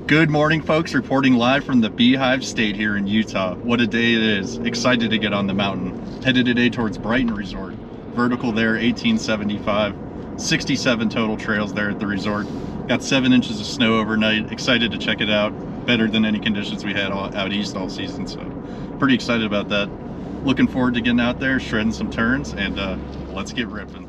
Good morning, folks. Reporting live from the Beehive State here in Utah. What a day it is. Excited to get on the mountain. Headed today towards Brighton Resort. Vertical there, 1875. 67 total trails there at the resort. Got 7 inches of snow overnight. Excited to check it out. Better than any conditions we had out east all season, so pretty excited about that. Looking forward to getting out there, shredding some turns, and let's get ripping.